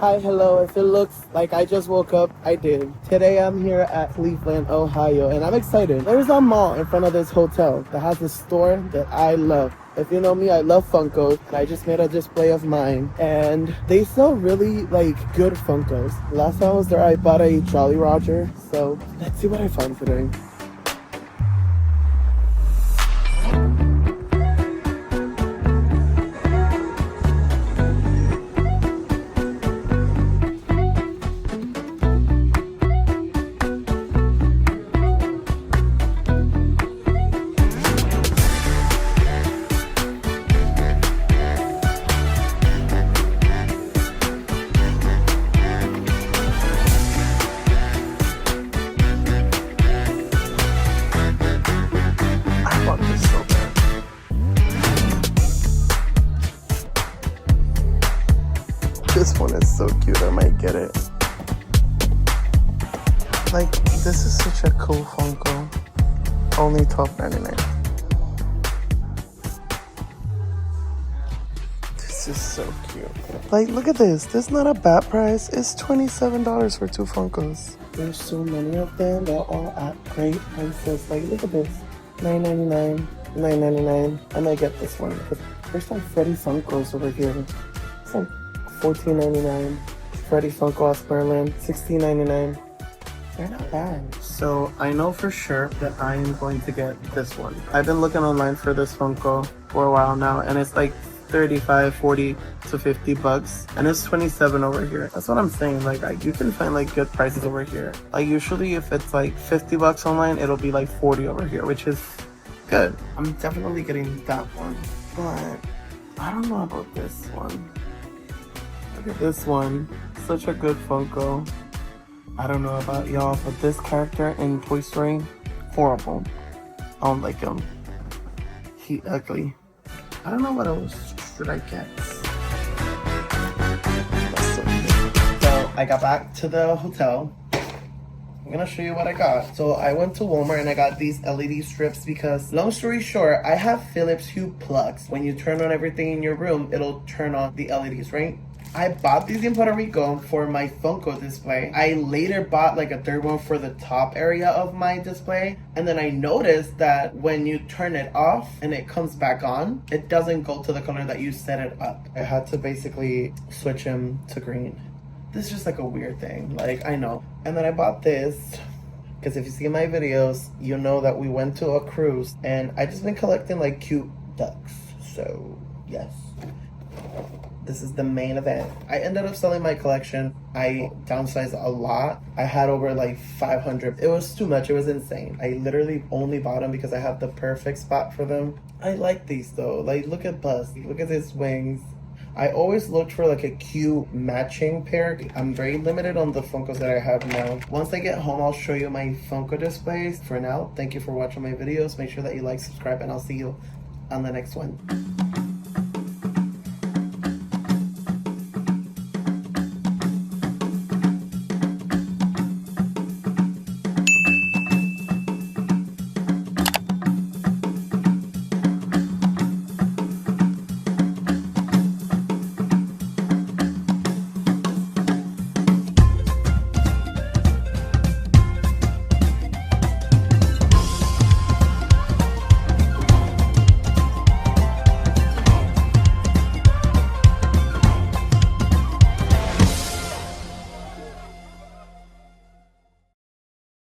Hi, hello. If it looks like I just woke up, I did. Today I'm here at Cleveland, Ohio, and I'm excited. There's a mall in front of this hotel that has a store that I love. If you know me, I love Funkos, and I just made a display of mine. And they sell really, good Funkos. Last time I was there, I bought a Jolly Roger. So let's see what I find today. I want this so bad. This one is so cute, I might get it. Like, this is such a cool Funko. Only $12.99. This is so cute. Like, look at this. This is not a bad price. It's $27 for 2 Funkos. There's so many of them. They're all at great prices. Like, look at this. $9.99, $9.99. I might get this one. There's like Freddy Funkos over here. It's like $14.99. Freddy Funko aus Berlin, $16.99. They're not bad. So I know for sure that I am going to get this one. I've been looking online for this Funko for a while now, and it's like 35, 40 to 50 bucks, and it's 27 over here. That's what I'm saying. Like, you can find like good prices over here. Like, usually if it's like 50 bucks online, it'll be like 40 over here, which is good. I'm definitely getting that one, but I don't know about this one. Look at this one. Such a good Funko. I don't know about y'all, but this character in Toy Story, horrible. I don't like him. He ugly. I don't know what else should I get. That's so cute. So I got back to the hotel. I'm gonna show you what I got. So I went to Walmart and I got these LED strips because, long story short, I have Philips Hue plugs. When you turn on everything in your room, it'll turn on the LEDs, right? I bought these in Puerto Rico for my Funko display. I later bought like a third one for the top area of my display. And then I noticed that when you turn it off and it comes back on, it doesn't go to the color that you set it up. I had to basically switch him to green. This is just like a weird thing, like, I know. And then I bought this because if you see my videos, you know that we went to a cruise and I just been collecting like cute ducks. So yes. This is the main event. I ended up selling my collection. I downsized a lot. I had over like 500. It was too much. It was insane. I literally only bought them because I have the perfect spot for them. I like these though. Like, look at Buzz. Look at his wings. I always looked for like a cute matching pair. I'm very limited on the Funkos that I have now. Once I get home, I'll show you my Funko displays. For now, thank you for watching my videos. Make sure that you like, subscribe, and I'll see you on the next one.